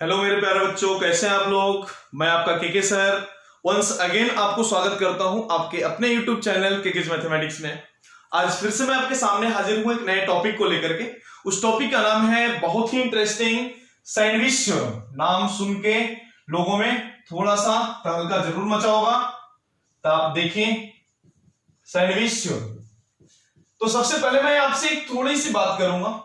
Hello मेरे प्यारे बच्चों, कैसे हैं आप लोग। मैं आपका केके सर वंस अगेन आपको स्वागत करता हूं आपके अपने यूट्यूब चैनल केकेज मैथमेटिक्स में। आज फिर से मैं आपके सामने हाजिर हूं एक नए टॉपिक को लेकर के। उस टॉपिक का नाम है बहुत ही इंटरेस्टिंग सैंडविच थ्योरम। नाम सुन के लोगों में थोड़ा सा तहलका जरूर मचा होगा, तो आप देखें सैंडविच थ्योरम। तो सबसे पहले मैं आपसे एक थोड़ी सी बात करूंगा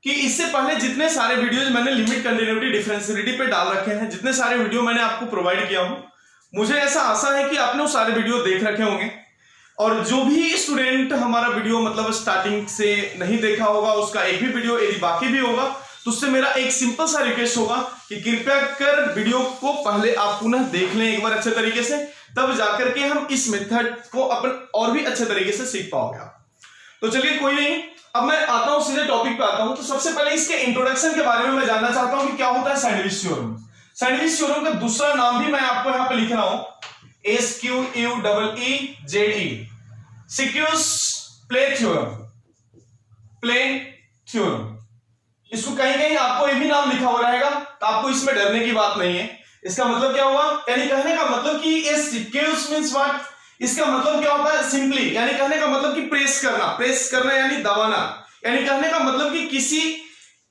कि इससे पहले जितने सारे वीडियोज मैंने लिमिट कंटिन्यूटी डिफरेंशियलिटी पे डाल रखे हैं, जितने सारे वीडियो मैंने आपको प्रोवाइड किया हूं, मुझे ऐसा आशा है कि आपने वो सारे वीडियो देख रखे होंगे। और जो भी स्टूडेंट हमारा वीडियो मतलब स्टार्टिंग से नहीं देखा होगा, उसका एक भी वीडियो यदि बाकी भी होगा, तो उससे मेरा एक सिंपल सा रिक्वेस्ट होगा कि कृपया कर वीडियो को पहले आप पुनः देख लें एक बार अच्छे तरीके से, तब जाकर के हम इस मेथड को अपन और भी अच्छे तरीके से सीख पाओगे आप। तो चलिए कोई नहीं, अब मैं आता हूं सीधे टॉपिक पे आता हूं। तो सबसे पहले इसके इंट्रोडक्शन के बारे में मैं जानना चाहता हूं कि क्या होता है सैंडविच थ्योरम। सैंडविच थ्योरम का दूसरा नाम भी मैं आपको यहां पे लिख रहा हूं, SQUEEZE, squeeze play theorem. Play theorem, इसको कहीं कहीं आपको ये भी नाम लिखा हुआ रहेगा, तो आपको इसमें डरने की बात नहीं है। इसका मतलब क्या हुआ, यानी कहने का मतलब कि ये सिक्यूस मींस व्हाट, इसका मतलब क्या होता है सिंपली, यानी कहने का मतलब कि प्रेस करना यानी दबाना। यानी कहने का मतलब कि किसी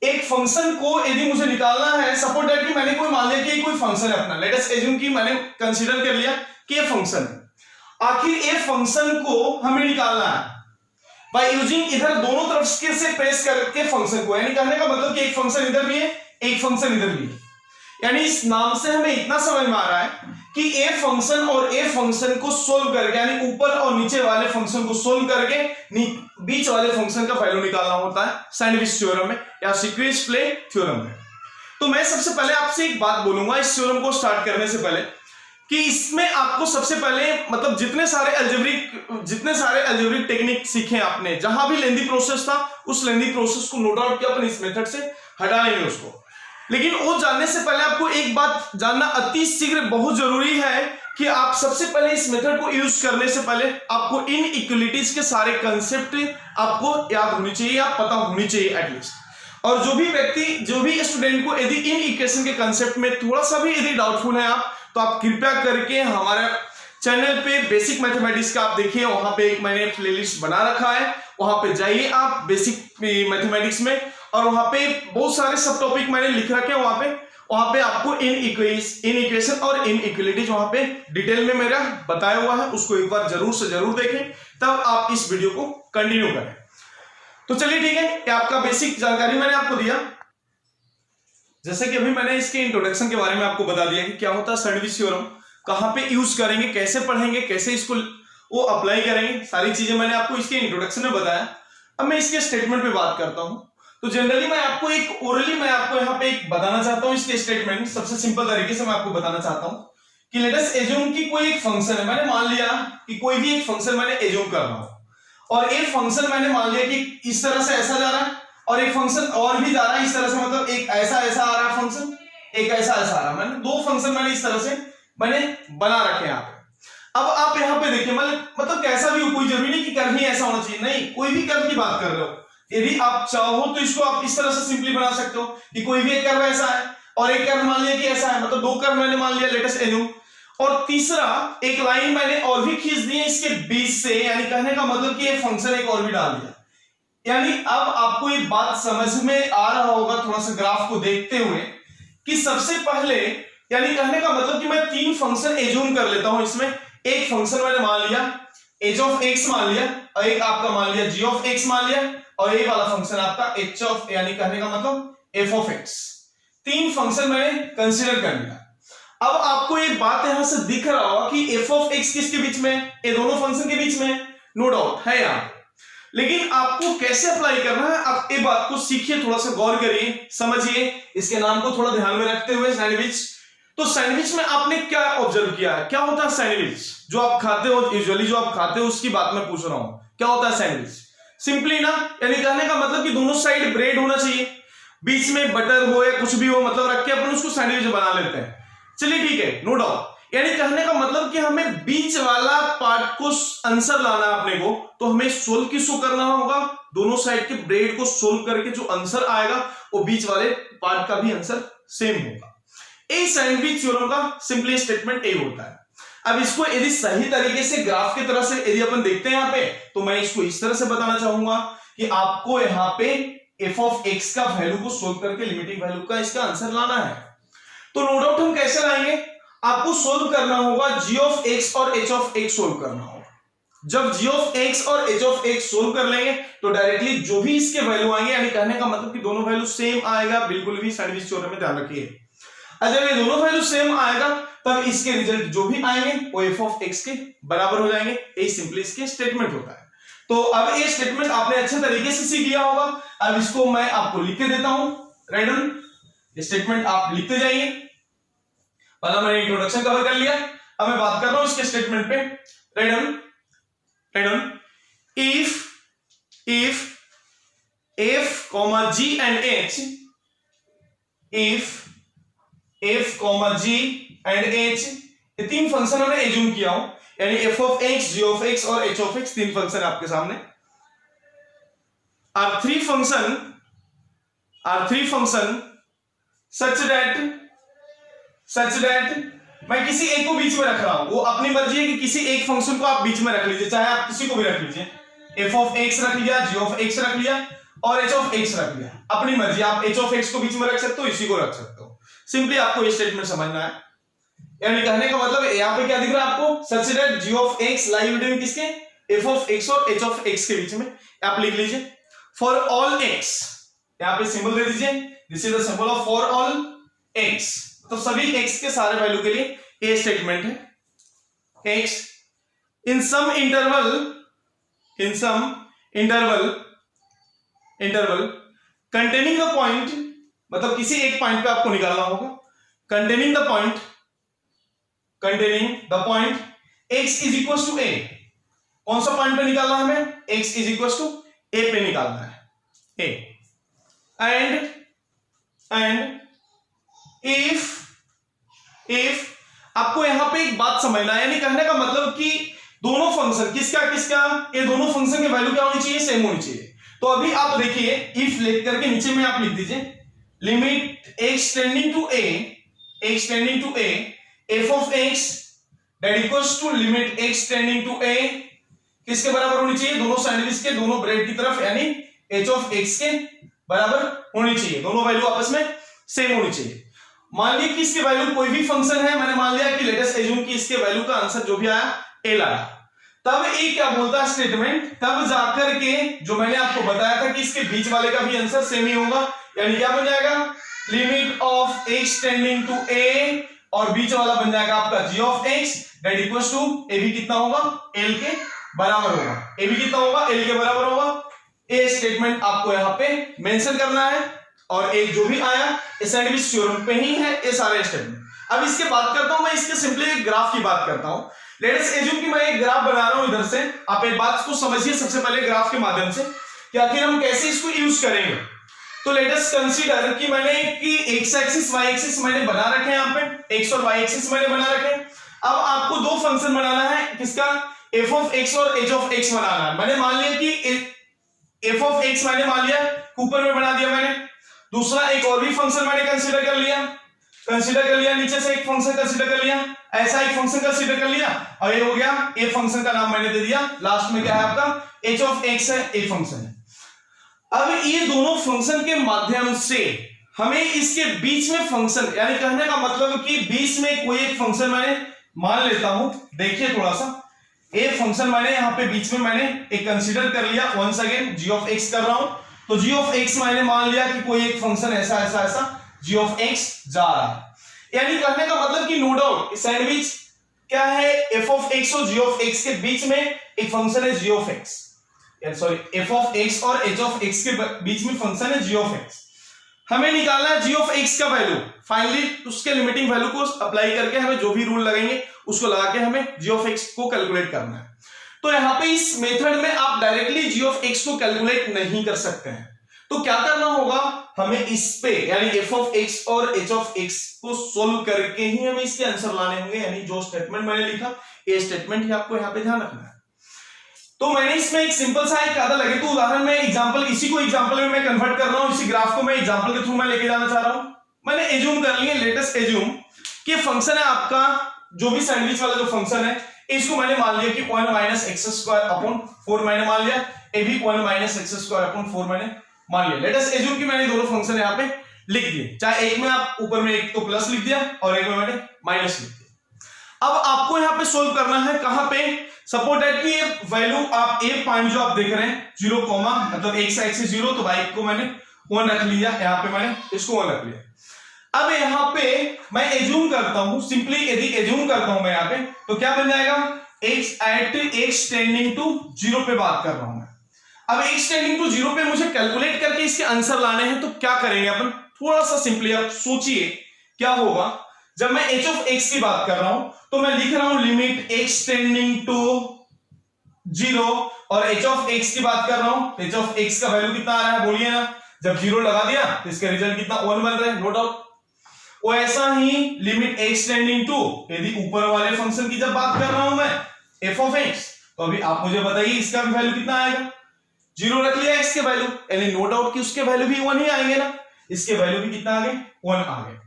एक फंक्शन को यदि मुझे निकालना है, सपोज दैट कि मैंने कोई मान लिया कि कोई फंक्शन है अपना, लेट अस एज्यूम कि मैंने कंसीडर कर लिया कि ये फंक्शन है। आखिर ये फंक्शन को हमें निकालना है बाय यूजिंग इधर दोनों तरफ से प्रेस करके फंक्शन को, यानी कहने का मतलब कि एक फंक्शन इधर भी है, एक फंक्शन इधर भी है। यानी इस नाम से हमें इतना समझ में आ रहा है कि ए फंक्शन और ए फंक्शन को सोल्व करके, यानी ऊपर और नीचे वाले फंक्शन को सोल्व करके बीच वाले फंक्शन का वैल्यू निकालना होता है सैंडविच थ्योरम में या सीक्वेंस प्ले थ्योरम में। तो मैं सबसे पहले आपसे एक बात बोलूंगा इस थ्योरम को स्टार्ट करने से पहले, कि इसमें आपको सबसे पहले मतलब जितने सारे अलजेब्रिक टेक्निक सीखे आपने, जहां भी लेंदी प्रोसेस था उस लेंदी प्रोसेस को नोट आउट किया अपन इस मेथड से हटा लेंगे उसको। लेकिन वो जानने से पहले आपको एक बात जानना अति शीघ्र बहुत जरूरी है कि आप सबसे पहले इस मेथड को यूज करने से पहले आपको इन इक्वलिटीज के सारे कंसेप्ट आपको याद होनी चाहिए या पता होनी चाहिए एटलीस्ट। और जो भी व्यक्ति, जो भी स्टूडेंट को यदि इन इक्वेशन के कंसेप्ट में थोड़ा सा भी यदि डाउटफुल है आप, तो आप कृपया करके हमारे चैनल पे बेसिक मैथमेटिक्स का आप देखिए, वहां पे एक मैंने प्लेलिस्ट बना रखा है, वहां पे जाइए आप बेसिक मैथमेटिक्स में, और वहां पे बहुत सारे सब टॉपिक मैंने लिख रखे हैं। वहां पे आपको इन इक्वेशन और इन इक्वलिटीज वहां पे डिटेल में मेरा बताया हुआ है, उसको एक बार जरूर से जरूर देखें, तब आप इस वीडियो को कंटिन्यू करें। तो चलिए ठीक है, ये आपका बेसिक जानकारी मैंने आपको दिया। जैसे कि अभी मैंने इसके इंट्रोडक्शन के बारे में आपको बता दिया कि क्या होता है सैंडविच थ्योरम, कहां पे यूज करेंगे, कैसे पढ़ेंगे, कैसे इसको वो अप्लाई करेंगे, सारी चीजें मैंने आपको इसके इंट्रोडक्शन में बताया। अब मैं इसके स्टेटमेंट पे बात करता हूं। तो जनरली मैं आपको एक ओरली मैं आपको यहाँ पे एक बताना चाहता हूँ इसके स्टेटमेंट, सबसे सिंपल तरीके से मैं आपको बताना चाहता हूँ कि लेट अस एज्यूम कि कोई एक फंक्शन है, मैंने मान लिया कि कोई भी एक फंक्शन मैंने एज्यूम कर रहा हूं, और एक फंक्शन मैंने मान लिया कि इस तरह से ऐसा जा रहा है, और एक फंक्शन और भी जा रहा है इस तरह से, मतलब एक ऐसा ऐसा आ रहा है फंक्शन, एक ऐसा ऐसा आ रहा है। मैंने दो फंक्शन मैंने इस तरह से मैंने बना रखे हैं यहाँ पे। अब आप यहाँ पे देखिए, मतलब कैसा भी हो, कोई जरूरी नहीं कि कर्व ही ऐसा होना चाहिए, नहीं, कोई भी कर्व की बात कर रहे हो, यदि आप चाहो तो इसको आप इस तरह से सिंपली बना सकते हो कि कोई भी एक कर्व ऐसा है और एक कर्व मान लिया कि ऐसा है, मतलब दो कर्व मैंने मान लिया लेट अस एज्यूम, और तीसरा एक लाइन मैंने और भी खींच दी है इसके बीच से, यानी कहने का मतलब कि ये फंक्शन एक और भी डाल दिया। यानी अब आपको ये बात समझ में आ रहा होगा थोड़ा सा ग्राफ को देखते हुए कि सबसे पहले, यानी कहने का मतलब कि मैं तीन फंक्शन एज्यूम कर लेता हूं इसमें। एक फंक्शन मैंने मान लिया h ऑफ x मान लिया, और एक आपका मान लिया g ऑफ x मान लिया, और एक वाला फंक्शन आपका h ऑफ, यानी कहने का मतलब f ऑफ x। तीन फंक्शन मैंने कंसीडर कर लिया। अब आपको एक बात यहां से दिख रहा होगा कि f ऑफ x किसके बीच में, ये दोनों फंक्शन के बीच में, नो डाउट है यहां। लेकिन आपको कैसे अप्लाई करना है, आप ये बात को सीखिए, थोड़ा सा गौर करिए, समझिए, इसके नाम को थोड़ा ध्यान में रखते हुए सैंडविच। तो सैंडविच में आपने क्या ऑब्जर्व किया है, क्या होता है सैंडविच जो आप खाते हो, यूजुअली जो आप खाते हो उसकी बात मैं पूछ रहा हूं, क्या होता है सैंडविच। सिंपली ना, यानी कहने का मतलब कि दोनों साइड ब्रेड होना चाहिए, बीच में बटर हो या कुछ भी हो, मतलब रख के अपन उसको सैंडविच बना लेते हैं। चलिए ठीक है, नो डाउट। यानी कहने का मतलब कि हमें बीच वाला पार्ट को आंसर लाना है अपने को, तो हमें सोल्व किसको करना होगा, दोनों साइड के ब्रेड को सोल्व करके जो आंसर आएगा वो बीच वाले पार्ट का भी आंसर सेम होगा। ए सैंडविच थ्योरम का सिंपली स्टेटमेंट ए होता है। अब इसको यदि सही तरीके से ग्राफ की तरह से यदि अपन देखते हैं यहां पे, तो मैं इसको इस तरह से बताना चाहूंगा कि आपको यहां पे एफ ऑफ एक्स का वैल्यू को सोल्व करके लिमिटिंग वैल्यू का इसका आंसर लाना है। तो नो डाउट हम कैसे लाएंगे, आपको सोल्व करना होगा जी ऑफ एक्स और एच ऑफ एक्स सोल्व करना होगा। जब जी ऑफ एक्स और एच ऑफ एक्स सोल्व कर लेंगे तो डायरेक्टली जो भी इसके वैल्यू आएंगे, यानी कहने का मतलब कि दोनों वैल्यू सेम आएगा, बिल्कुल भी सैंडविच थ्योरम में ध्यान रखिए। जब ये दोनों वैल्यू सेम आएगा तब इसके रिजल्ट जो भी आएंगे वो एफ ऑफ एक्स के बराबर हो जाएंगे। ये सिंपली इसके स्टेटमेंट होता है। तो अब ये स्टेटमेंट आपने अच्छे तरीके से सीख लिया होगा। अब इसको मैं आपको लिख के देता हूं, रेडन स्टेटमेंट आप लिखते जाइए। पहला मैंने इंट्रोडक्शन कवर कर लिया, अब मैं बात कर रहा हूं इसके स्टेटमेंट पे। रेडन if f g and h, if f g and h, ये तीन फंक्शन हमने एज्यूम किया हूं, यानी f of x, g of x और h of x तीन फंक्शन आपके सामने। are three function such that मैं किसी एक को बीच में रख रहा हूं, वो अपनी मर्जी है कि किसी एक फंक्शन को आप बीच में रख लीजिए, चाहे आप किसी को भी रख लीजिए। f of x रख लिया, g of x रख लिया और h of x रख लिया, अपनी मर्जी। आप h of x को बीच में रख सकते हो, इसी को रख सकते हो। सिंपली आपको ये स्टेटमेंट समझना है, यानी कहने का मतलब यहां पे क्या दिख रहा है आपको, such that g of x lie between किसके, f of x और h of x के बीच में। आप लिख लीजिए फॉर ऑल x, यहां पे सिंबल दे दीजिए, this is the symbol of for all x। तो सभी x के सारे वैल्यू के लिए ये स्टेटमेंट है। x in some interval containing the point, मतलब किसी एक पॉइंट पे आपको निकालना होगा, containing the point x is equal to a। कौन सा पॉइंट पे निकालना है हमें, x is equal to a पे निकालना है। a एंड इफ आपको यहां पे एक बात समझना है, यानी कहने का मतलब कि दोनों फंक्शन किसका ये दोनों फंक्शन के वैल्यू क्या होनी चाहिए, सेम होनी चाहिए। तो अभी आप देखिए इफ लिख करके नीचे में आप लिख दीजिए limit x tending to a f of x that equals to limit x tending to a किसके बराबर होनी चाहिए, दोनों सैंडविच के दोनों ब्रेड की तरफ, यानी h of x के बराबर होनी चाहिए, दोनों वैल्यू आपस में सेम होनी चाहिए। मान लीजिए कि इसके वैल्यू कोई भी फंक्शन है, मैंने मान लिया कि लेटेस्ट एज्यूम कि इसके वैल्यू का आंसर जो भी आया a लाया, तब ए क्या बोलता है स्टेटमेंट, तब जाकर के जो मैंने आपको बताया था कि इसके बीच वाले का भी आंसर सेम ही होगा, यानी क्या बन जाएगा limit of x tending to a और बीच वाला बन जाएगा आपका g of x that equals to a भी कितना होगा, l के बराबर होगा। a भी कितना होगा, l के बराबर होगा। ये स्टेटमेंट आपको यहां पे मेंशन करना है और एक जो भी आया सैंडविच थ्योरम पे ही है ये सारे स्टेटमेंट। अब इसके बात करता हूं मैं, इसके सिंपली एक ग्राफ की बात करता हूं। लेट अस एज्यूम कि मैं एक ग्राफ बना रहा हूं इधर से, आप एक बात को समझिए सबसे पहले ग्राफ के माध्यम से कि आखिर हम कैसे इसको यूज करेंगे। तो लेट अस कंसीडर कि मैंने कि एक्स एक्सिस वाई एक्सिस मैंने बना रखे हैं, यहां पे एक्स और वाई एक्सिस मैंने बना रखे हैं। अब आपको दो फंक्शन बनाना है, किसका, f of x और h of x बनाना है। मैंने मान लिया कि f of x मैंने मान लिया ऊपर में बना दिया मैंने, दूसरा एक और भी फंक्शन मैंने कंसीडर कर लिया, नीचे से एक फंक्शन कंसीडर कर लिया, ऐसा एक फंक्शन कंसीडर कर लिया और ये हो गया, ए फंक्शन का नाम मैंने दे दिया, लास्ट में क्या है आपका h of x है, ए फंक्शन है। अब ये दोनों फंक्शन के माध्यम से हमें इसके बीच में फंक्शन, यानी कहने का मतलब कि बीच में कोई एक फंक्शन मैंने मान लेता हूं, देखिए थोड़ा सा, ए फंक्शन मैंने यहां पे बीच में मैंने एक कंसीडर कर लिया, once again g of x कर रहा हूं, तो g of x मैंने मान लिया कि कोई एक फंक्शन ऐसा g of x जा रहा है, यानी कहने का मतलब कि नो डाउट सैंडविच क्या है, f of x और g of x के बीच में एक फंक्शन है g of x, sorry f of x और h of x के बीच में फंक्शन है g of x। हमें निकालना है g of x का वैल्यू, फाइनली उसके लिमिटिंग वैल्यू को अप्लाई करके हमें जो भी रूल लगेंगे उसको लगा के हमें g of x को कैलकुलेट करना है। तो यहां पे इस मेथड में आप डायरेक्टली g of x को कैलकुलेट नहीं कर सकते हैं, तो क्या करना होगा, हमें इस पे यानी f of x और h of x को सोल्व करके ही हमें इसके आंसर लाने होंगे, यानी जो स्टेटमेंट मैंने लिखा ये स्टेटमेंट ही आपको यहां पे ध्यान रखना है। तो मैंने इसमें एक सिंपल सा एक आधा लगे तो उदाहरण में एग्जांपल, इसी को एग्जांपल में मैं कन्वर्ट कर रहा हूं, इसी ग्राफ को मैं एग्जांपल के थ्रू मैं लेके जाना चाह रहा हूं। मैंने एज्यूम कर लिया, लेटेस्ट एज्यूम कि फंक्शन है आपका जो भी सैंडविच वाला जो फंक्शन है, इसको मैंने मान लिया कि 1 माइनस एक्स स्क्वायर अपॉन 4 मैंने मान लिया, ए भी 1 माइनस एक्स स्क्वायर अपॉन 4 मैंने मान लिया। लेटेस्ट एज्यूम कि मैंने दोनों फंक्शन यहाँ पे लिख दिए, चाहे एक में आप ऊपर में एक तो प्लस लिख दिया और एक में मैंने माइनस लिख दिया। अब आपको यहाँ पे सोल्व करना है कहां पे, सपोज दैट कि ये वैल्यू आप एक पॉइंट जो आप देख रहे हैं 0 कॉमा मतलब x से 0, तो y को मैंने 1 रख लिया, यहाँ पे मैंने इसको 1 रख लिया। अब यहाँ पे मैं एज्यूम करता हूं, सिंपली यदि एज्यूम करता हूं मैं यहाँ पे, तो क्या बन जाएगा, x at x tending to 0 पे बात कर रहा हूं मैं। अब x टेंडिंग टू 0 पे मुझे कैलकुलेट करके इसके आंसर लाने हैं, तो क्या करेंगे अपन, थोड़ा सा सिंपली आप सोचिए क्या होगा। जब मैं h ऑफ x की बात कर रहा हूं तो मैं लिख रहा हूं लिमिट x टेंडिंग टू 0, और h ऑफ x की बात कर रहा हूं, h ऑफ x का वैल्यू कितना आ रहा है बोलिए ना, जब 0 लगा दिया तो इसका रिजल्ट कितना 1 बन रहा है, नो डाउट। वो ऐसा ही लिमिट x टेंडिंग टू, यदि ऊपर वाले फंक्शन की जब बात कर रहा हूं मैं f ऑफ x, तो अभी आप मुझे बताइए इसका भी वैल्यू कितना आएगा, 0 रख लिया x के वैल्यू, यानी नो डाउट कि उसके वैल्यू भी 1 ही आएंगे ना, इसके वैल्यू भी कितना आ गए 1 आ गए।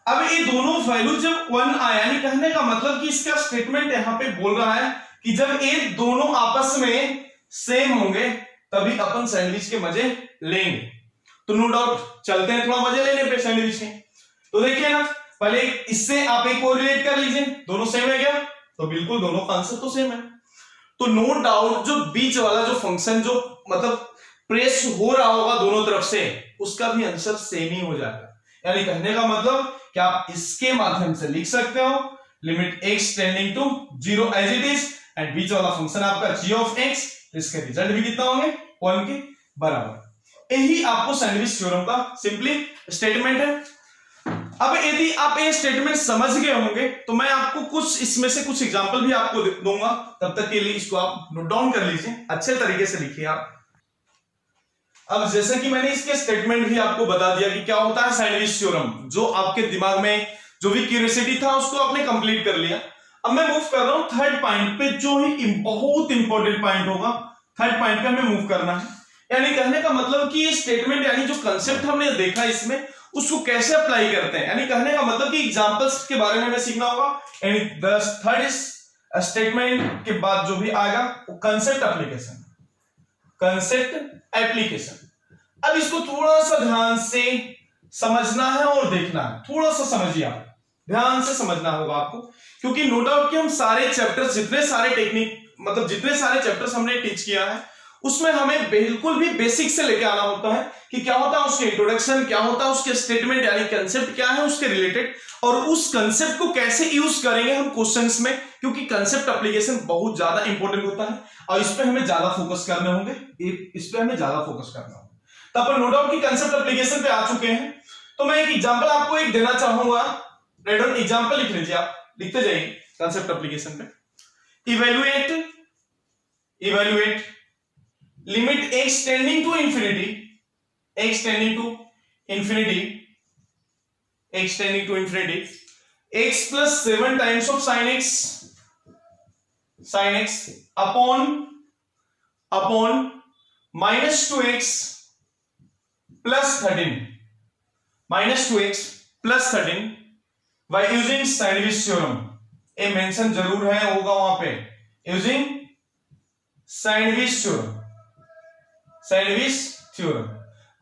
अब ये दोनों वैल्यू जब 1 आया, यानी कहने का मतलब कि इसका स्टेटमेंट यहां पे बोल रहा है कि जब ये दोनों आपस में सेम होंगे तभी अपन सैंडविच के मजे लेंगे। तो नो डाउट चलते हैं थोड़ा मजे लेने पे सैंडविच के। तो देखिए ना, पहले इससे आप एक और रिलेट कर लीजिए, दोनों सेम है क्या, तो बिल्कुल दोनों का आंसर तो सेम है। तो नो डाउट जो बीच वाला जो फंक्शन जो मतलब प्रेस हो रहा होगा दोनों तरफ से, उसका भी आंसर सेम ही हो जाएगा। यानी कहने का मतलब कि आप इसके माध्यम से लिख सकते हो limit x tending to 0 as it is, and बीच वाला फंक्शन आपका g ऑफ x, इसके रिजल्ट भी कितना होंगे 1 के बराबर। यही आपको सैंडविच थ्योरम का सिंपली स्टेटमेंट है। अब यदि आप ये स्टेटमेंट समझ गए होंगे तो मैं आपको कुछ इसमें से कुछ एग्जांपल भी आपको दूंगा, तब तक के लिए इसको आप नोट डाउन कर लीजिए, अच्छे तरीके से लिखिए आप। अब जैसे कि मैंने इसके स्टेटमेंट भी आपको बता दिया कि क्या होता है सैंडविच थ्योरम, जो आपके दिमाग में जो भी क्यूरियोसिटी था उसको आपने कंप्लीट कर लिया। अब मैं मूव कर रहा हूं थर्ड पॉइंट पे, जो ही बहुत इंपॉर्टेंट पॉइंट होगा, थर्ड पॉइंट पे हमें मूव करना है। यानी कहने का मतलब कि ये स्टेटमेंट यानी जो कंसेप्ट हमने देखा इसमें, उसको कैसे अप्लाई करते हैं, यानी कहने का मतलब कि एग्जांपल्स के बारे में हमें सीखना होगा। यानी द थर्ड स्टेटमेंट के बाद जो भी आएगा वो कंसेप्ट एप्लीकेशन, कंसेप्ट एप्लीकेशन। अब इसको थोड़ा सा ध्यान से समझना है और देखना है, थोड़ा सा समझिए आप, ध्यान से समझना होगा आपको, क्योंकि नो डाउट कि हम सारे चैप्टर्स, जितने सारे टेक्निक मतलब जितने सारे चैप्टर्स हमने टीच किया है, उसमें हमें बिल्कुल भी बेसिक से लेके आना होता है कि क्या होता है उसके इंट्रोडक्शन, क्या होता है उसके स्टेटमेंट यानी कंसेप्ट क्या है उसके रिलेटेड, और उस कंसेप्ट को कैसे यूज करेंगे हम क्वेश्चंस में, क्योंकि कंसेप्ट एप्लीकेशन बहुत ज्यादा इंपॉर्टेंट होता है और इस पे हमें ज्यादा फोकस करने होंगे, इस पे हमें ज्यादा फोकस करना होगा। तो अपन नो डाउट कि कंसेप्ट एप्लीकेशन पे आ चुके हैं, तो मैं एक एग्जांपल आपको एक देना चाहूंगा। रेडन एग्जांपल लिख लीजिए, आप लिखते जाइए कंसेप्ट एप्लीकेशन पे। Evaluate limit x tending to infinity, x tending to infinity, x tending to infinity, x plus 7 times of sin x upon minus 2x plus 13, minus 2x plus 13 by using sandwich theorem. ये mention जरूर है होगा वहां पे, using sandwich theorem.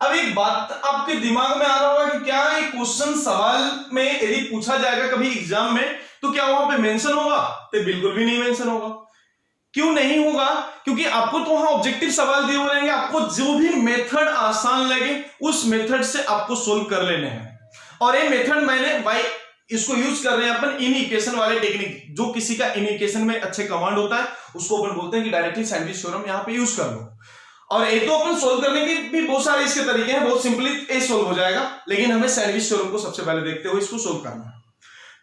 अब एक बात आपके दिमाग में आ रहा होगा कि क्या ये क्वेश्चन सवाल में यदि पूछा जाएगा कभी एग्जाम में, तो क्या वहां पे मेंशन होगा, तो बिल्कुल भी नहीं मेंशन होगा। क्यों नहीं होगा, क्योंकि आपको तो वहां ऑब्जेक्टिव सवाल दिए हुए रहेंगे, आपको जो भी मेथड आसान लगे उस मेथड से आपको सोल्व कर लेने हैं। और ये मेथड मैंने भाई इसको यूज कर रहे हैं अपन इन इक्वेशन वाले टेक्निक, जो किसी का इन इक्वेशन में अच्छे कमांड होता है उसको अपन बोलते हैं कि डायरेक्टली सैंडविच थ्योरम यहां पे यूज कर लो। और ये तो अपन सोल्व करने के भी बहुत सारे इसके तरीके हैं, बहुत सिंपली ये सोल्व हो जाएगा, लेकिन हमें सैंडविच थ्योरम को सबसे पहले देखते हुए इसको सोल्व करना है।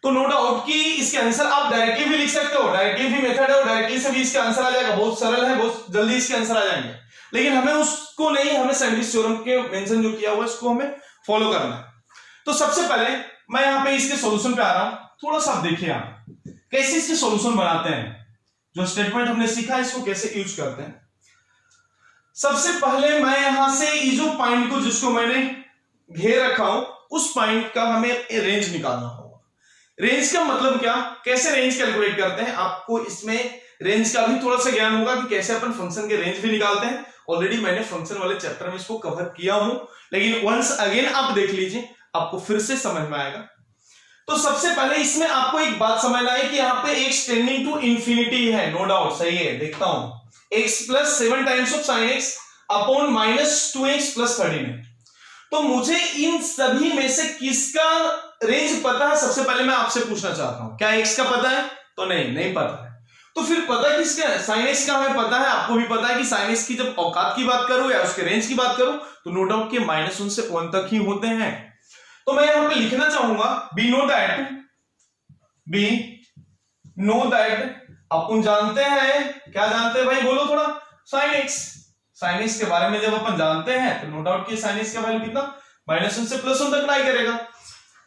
तो नो डाउट कि इसके आंसर आप डायरेक्टली भी लिख सकते हो, डायरेक्टली भी मेथड है और डायरेक्टली से भी इसके आंसर आ जाएगा, बहुत सरल है, बहुत जल्दी इसके आंसर आ जाएंगे, लेकिन हमें उसको नहीं, हमें सैंडविच थ्योरम के मेंशन जो किया हुआ है इसको हमें फॉलो करना है। तो सबसे पहले मैं यहां पे इसके सॉल्यूशन पे आ रहा हूं, थोड़ा सा आप देखिए आप कैसे इसके सॉल्यूशन बनाते हैं, जो स्टेटमेंट हमने सीखा इसको कैसे यूज करते हैं। सबसे पहले मैं यहां से ये जो पॉइंट को जिसको मैंने घेर रखा हूं उस पॉइंट का हमें रेंज निकालना होगा। रेंज का मतलब क्या, कैसे रेंज कैलकुलेट करते हैं, आपको इसमें रेंज का भी थोड़ा सा ज्ञान होगा कि कैसे अपन फंक्शन के रेंज भी निकालते हैं। ऑलरेडी मैंने फंक्शन वाले चैप्टर में इसको कवर किया हूं, लेकिन वंस अगेन आप देख लीजिए, आपको फिर से समझ में आएगा। तो सबसे पहले इसमें आपको एक बात समझना है कि यहाँ पे x टेंडिंग टू इंफिनिटी है, नो डाउट सही है। देखता हूं x plus 7 times of sin x upon minus 2x plus 13 है। तो मुझे इन सभी में से किसका रेंज पता है, सबसे पहले मैं आपसे पूछना चाहता हूं। क्या x का पता है? तो नहीं पता है। तो फिर पता किसका है? sin x का हमें पता है, आपको भी पता है कि sin x की जब औकात की बात करूं या उसके रेंज की बात करूं तो नो डाउट कि -1 से 1 तक ही होते हैं। तो मैं यहां पे लिखना चाहूंगा बी नो दैट अपन जानते हैं, क्या जानते हैं भाई, बोलो थोड़ा, sin x के बारे में जब अपन जानते हैं तो नो डाउट कि sin x का वैल्यू कितना -1 से +1 तक लाई करेगा।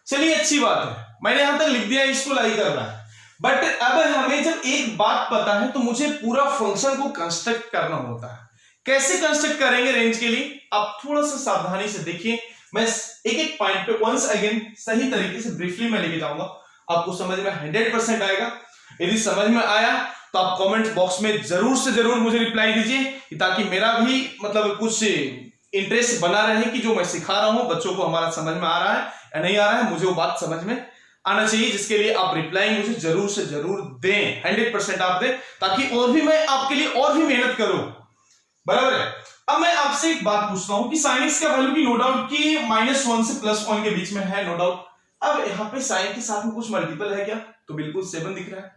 चलिए अच्छी बात है, मैंने यहां तक लिख दिया, इसको लाई करना है। बट अब हमें जब एक बात पता है तो मुझे पूरा फंक्शन को कंस्ट्रक्ट करना होता है। कैसे कंस्ट्रक्ट करेंगे रेंज के लिए, आप थोड़ा सा सावधानी से देखिए। मैं एक एक पॉइंट पे वंस अगेन सही तरीके से ब्रीफली मैं लेके जाऊंगा, आपको समझ में 100% आएगा। यदि समझ में आया तो आप कमेंट बॉक्स में जरूर से जरूर मुझे रिप्लाई दीजिए, ताकि मेरा भी मतलब कुछ इंटरेस्ट बना रहे कि जो मैं सिखा रहा हूं बच्चों को हमारा समझ में आ रहा है या नहीं आ रहा है, मुझे वो बात समझ में आना चाहिए। जिसके लिए आप रिप्लाई मुझे जरूर से जरूर दें, 100% आप दें, ताकि और भी मैं आपके लिए और भी मेहनत करूं, बराबर है। अब मैं आपसे एक बात पूछता हूं कि sin x का वैल्यू की नो डाउट कि -1 से +1 के बीच में है, नो डाउट। अब यहाँ पे sin के साथ में कुछ मल्टीपल है क्या, तो बिल्कुल 7 दिख रहा है।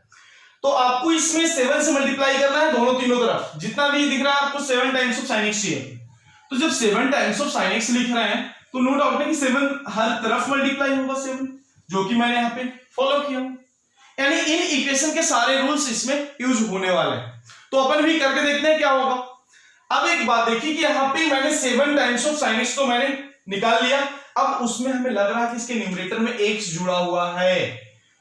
तो आपको इसमें 7 से मल्टीप्लाई करना है दोनों तीनों तरफ, जितना भी दिख रहा है आपको 7 टाइम्स ऑफ sin x चाहिए। तो जब 7 टाइम्स ऑफ sin x लिख रहे हैं तो नो डाउट है कि 7 हर तरफ मल्टीप्लाई होगा 7, जो कि मैंने यहाँ पे फॉलो किया हूं। यानी इन इक्वेशन के सारे रूल्स इसमें यूज होने वाले हैं। तो अपन भी करके देखते हैं क्या होगा। अब एक बात देखिए कि यहाँ पे मैंने 7 टाइम्स ऑफ sin x तो मैंने निकाल लिया। अब उसमें हमें लग रहा है कि इसके न्यूमरेटर में x जुड़ा हुआ है,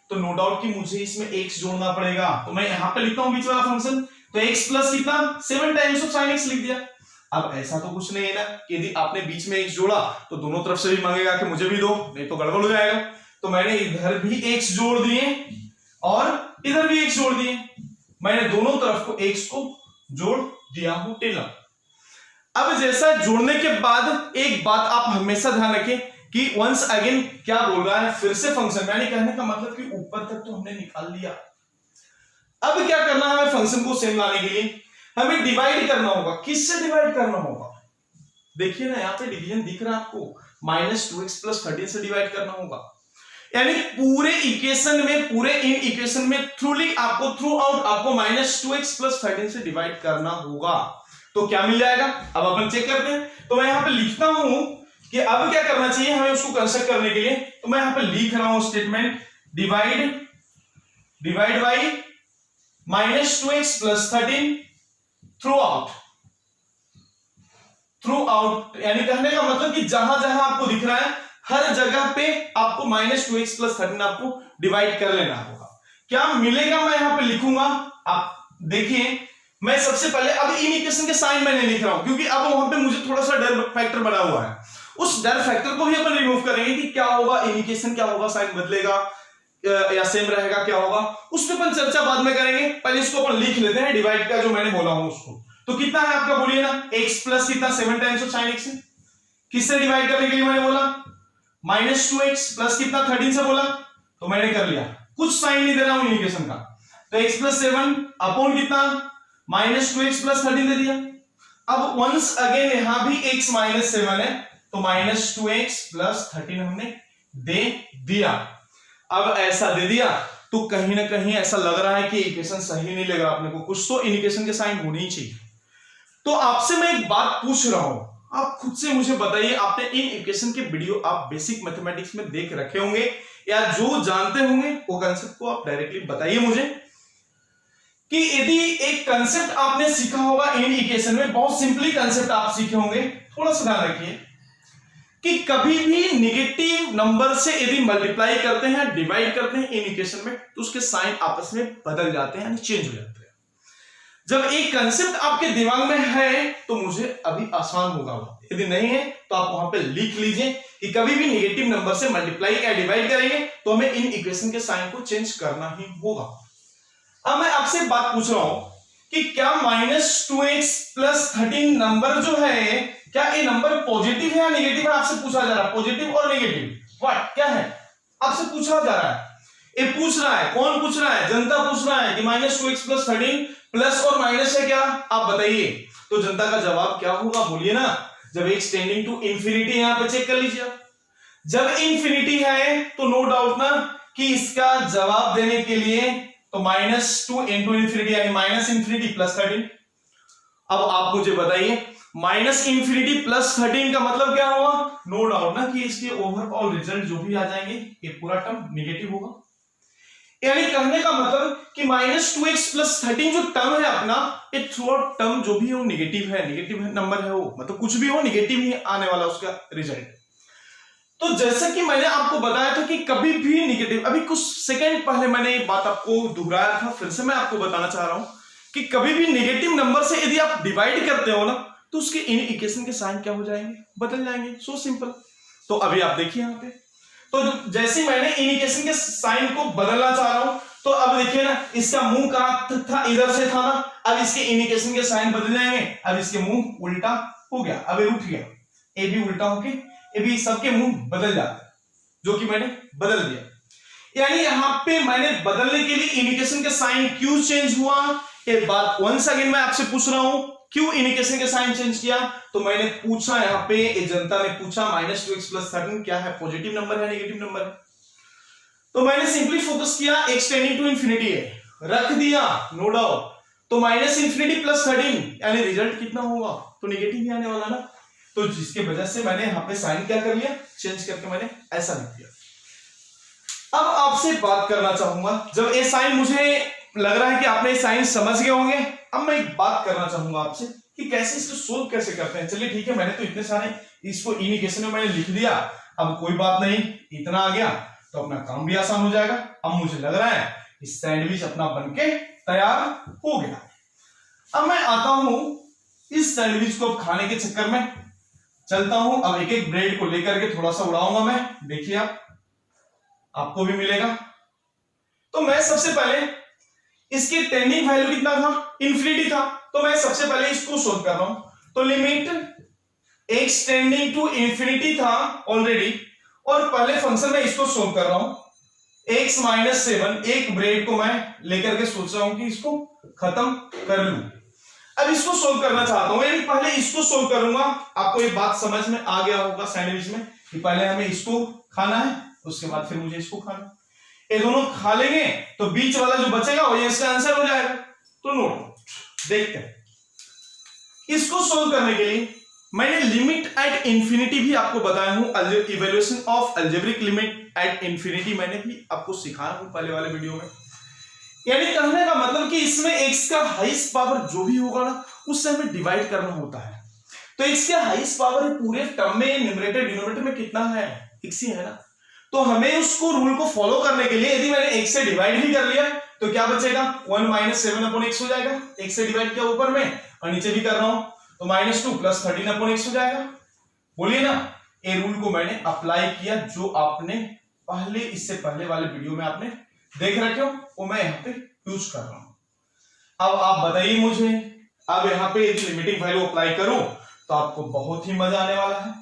तो नो डाउट कि मुझे इसमें x जोड़ना पड़ेगा। तो मैं यहाँ पे लिखता हूँ बीच वाला फंक्शन, तो x प्लस कितना 7 टाइम्स ऑफ sin x लिख दिया। अब ऐसा तो कुछ नहीं है ना कि यदि आपने बीच में x जोड़ा तो दोनों तरफ से भी मांगेगा कि मुझे भी दो, नहीं तो गड़बड़ हो जाएगा। तो मैंने इधर भी x जोड़ दिए और इधर भी x जोड़ दिए, मैंने दोनों तरफ को x को जोड़ दिया हूं टेलर। अब जैसा जोड़ने के बाद एक बात आप हमेशा ध्यान रखें कि वंस अगेन क्या बोल रहा है, फिर से फंक्शन, यानी कहने का मतलब कि ऊपर तक तो हमने निकाल लिया। अब क्या करना है हमें फंक्शन को सेम लाने के लिए, हमें डिवाइड करना होगा। किससे डिवाइड करना होगा, देखिए ना यहाँ पे डिवीजन दिख रहा है आपको, -2x + 13 से डिवाइड करना होगा। यानी पूरे इक्वेशन में, पूरे इन इक्वेशन में थ्रूली आपको थ्रू आउट आपको -2x + 13 से डिवाइड करना होगा। तो क्या मिल जाएगा, अब अपन चेक करते हैं। तो मैं यहाँ पे लिखता हूं कि अब क्या करना चाहिए हमें उसको कंस्ट्रक्ट करने के लिए। तो मैं यहाँ पे लिख रहा हूं statement divide by -2x + 13 through out, यानी कहने का मतलब कि जहां जहां आपको दिख रहा है हर जगह पे आपको -2x + 13 आपको डिवाइड कर लेना होगा। क्या मिलेगा, मैं यहां पे लिखूंगा, आप देखिए। मैं सबसे पहले अब इन इक्वेशन के साइन मैंने लिख रहा हूं, क्योंकि अब वहां पे मुझे थोड़ा सा डर फैक्टर बना हुआ है। उस डर फैक्टर को भी अपन रिमूव करेंगे कि क्या होगा, इन इक्वेशन क्या होगा, साइन बदलेगा या सेम रहेगा, क्या होगा, उस पर अपन चर्चा बाद में करेंगे। पहले इसको अपन लिख लेते हैं, डिवाइड का जो मैंने बोला हूं उसको। तो कितना है आपका, बोलिए ना, x प्लस कितना 7 टाइम्स ऑफ sin x है। किससे डिवाइड करने के लिए मैंने बोला, -2x प्लस कितना 13 से बोला, तो मैंने कर लिया। कुछ साइन नहीं दे रहा हूं इक्वेशन का, तो x + 7 अपॉन कितना -2x + 13 दे दिया। अब वंस अगेन यहां भी x - 7 है, तो -2x + 13 हमने दे दिया। अब ऐसा दे दिया तो कहीं ना कहीं ऐसा लग रहा है कि इक्वेशन सही नहीं लग रहा अपने को, कुछ तो इक्वेशन के साइन होनी ही चाहिए। तो आपसे मैं एक बात पूछ रहा हूं, आप खुद से मुझे बताइए, आपने इन इक्वेशन के वीडियो आप बेसिक मैथमेटिक्स में देख रखे होंगे, या जो जानते होंगे वो कंसेप्ट को आप डायरेक्टली बताइए मुझे, कि यदि एक कंसेप्ट आपने सीखा होगा इन इक्वेशन में, बहुत सिंपली कंसेप्ट आप सीखे होंगे, थोड़ा सा ध्यान रखिए कि कभी भी नेगेटिव नंबर से यदि मल्टीप्लाई करते हैं, डिवाइड करते हैं इन इक्वेशन में, तो उसके साइन आपस में बदल जाते हैं, यानी चेंज हो जाते हैं। जब एक कंसेप्ट आपके दिमाग में है तो मुझे अभी आसान होगा, यदि नहीं है तो आप वहां पे लिख लीजिए कि कभी भी नेगेटिव नंबर से मल्टीप्लाई या डिवाइड करेंगे तो हमें इन इक्वेशन के साइन को चेंज करना ही होगा। अब मैं आपसे बात पूछ रहा हूं कि क्या -2x + 13 नंबर जो है, क्या ये नंबर पॉजिटिव है या नेगेटिव है? आपसे पूछा जा रहा है पॉजिटिव और नेगेटिव व्हाट क्या है, आपसे पूछा जा रहा है। ये पूछ रहा है, कौन पूछ रहा है? जनता पूछ रहा है कि -2x + 13 प्लस और माइनस है क्या, आप बताइए। तो जनता का जवाब क्या होगा, बोलिए ना। जब x टेंडिंग टू इंफिनिटी, यहां पे चेक कर लीजिए आप, जब इंफिनिटी है तो नो डाउट ना कि इसका जवाब देने के लिए तो -2 इंटू इंफिनिटी यानी -∞ + 13। अब आप मुझे बताइए -∞ + 13 का मतलब क्या हुआ? नो डाउट ना कि इसके ओवरऑल रिजल्ट जो भी आ जाएंगे ये पूरा टर्म नेगेटिव होगा। यानी कहने का मतलब कि -2x + 13 जो टर्म है अपना, ये थ्रू आउट टर्म जो भी है वो नेगेटिव है नंबर है वो, मतलब कुछ भी हो नेगेटिव ही आने वाला उसका रिजल्ट। तो जैसे कि मैंने आपको बताया था कि कभी भी नेगेटिव, अभी कुछ सेकंड पहले मैंने ये बात आपको दोहराया था, फिर से मैं आपको बताना चाह रहा हूं कि कभी भी नेगेटिव नंबर से यदि आप डिवाइड करते हो ना तो उसके इन इक्वेशन के साइन क्या हो जाएंगे, बदल जाएंगे। So simple. तो अभी आप देखिए यहां पे, तो जैसे मैंने इन इक्वेशन के साइन को बदलना चाह रहा हूं, तो अब देखिए ना इसका मुंह कहां था, इधर से था ना, अब इसके इन इक्वेशन के साइन बदल जाएंगे। अब इसके मुंह उल्टा हो गया, अब ये उठ गया, ए भी उल्टा होके ये भी सबके मुंह बदल जाते हैं, जो कि मैंने बदल दिया। यानी यहां पे मैंने बदलने के लिए इन इक्वेशन के साइन क्यों चेंज हुआ, ये बात वंस अगेन मैं आपसे पूछ रहा हूं, क्यों इन इक्वेशन के साइन चेंज किया? तो मैंने पूछा यहाँ पे, जनता ने पूछा -2x + 13 क्या है, पॉजिटिव नंबर है नेगेटिव नंबर है? तो मैंने सिंपली फोकस किया x टेंडिंग टू इंफिनिटी है, रख दिया नो डाउट। तो -∞ + 13 यानी रिजल्ट कितना होगा, तो नेगेटिव ही आने वाला ना। तो जिसके वजह से मैंने यहाँ पे साइन क्या कर लिया, चेंज करके मैंने ऐसा लिख दिया। अब आपसे बात करना चाहूंगा, जब ये साइन मुझे लग रहा है कि आपने साइन समझ गए होंगे, अब मैं एक बात करना चाहूंगा आपसे कि कैसे इसको सोल्व कैसे करते हैं। चलिए ठीक है, मैंने तो इतने सारे इसको इन इक्वेशन में मैंने लिख दिया, अब कोई बात नहीं, इतना आ गया तो अपना काम भी आसान हो जाएगा। अब मुझे लग रहा है इस सैंडविच अपना बनके तैयार हो गया। अब मैं आता हूं इस सैंडविच को खाने के चक्कर में चलता हूं। अब एक एक ब्रेड को लेकर के थोड़ा सा उड़ाऊंगा मैं, देखिए आपको भी मिलेगा। तो मैं सबसे पहले इसकी टेंडिंग वैल्यू कितना था, इंफिनिटी था, तो मैं सबसे पहले इसको सोल्व कर रहा हूं। तो limit x tending to infinity था ऑलरेडी, और पहले फंक्शन में इसको सोल्व कर रहा हूं। x - 7 एक ब्रेड को मैं लेकर के सोच रहा हूं कि इसको खत्म कर लूं। अब इसको सोल्व करना चाहता हूं, यानी पहले इसको सोल्व करूंगा। आपको ये बात समझ में आ गया होगा सैंडविच में कि पहले हमें इसको खाना है, उसके बाद फिर मुझे इसको खाना है। ये दोनों खा लेंगे तो बीच वाला जो बचेगा वो इसका आंसर हो जाएगा। तो नोट देखते हैं, इसको सोल्व करने के लिए मैंने लिमिट एट इंफिनिटी भी आपको बताया हूं, evaluation of algebraic limit at infinity मैंने भी आपको सिखाया हूं पहले वाले वीडियो में। यानी कहने का मतलब कि इसमें x का हाईएस्ट पावर जो भी होगा ना उससे हमें डिवाइड करना होता है। तो x का हाईएस्ट पावर पूरे टर्म में न्यूमरेटर डिनोमिनेटर में कितना है, x ही है ना। तो हमें उसको रूल को फॉलो करने के लिए यदि मैंने x से डिवाइड भी कर लिया तो क्या बचेगा, 1 - 7/x हो जाएगा। x से डिवाइड किया ऊपर में और नीचे भी कर रहा हूं तो -2 + 13/x हो जाएगा। बोलिए ना, ये रूल को मैंने अप्लाई किया जो आपने पहले, इससे पहले वाले वीडियो में आपने देख रखे हो, वो मैं यहाँ पे यूज कर रहा हूं। अब आप बताइए मुझे, अब यहाँ पे यदि लिमिटिंग वैल्यू अप्लाई करूं तो आपको बहुत ही मजा आने वाला है।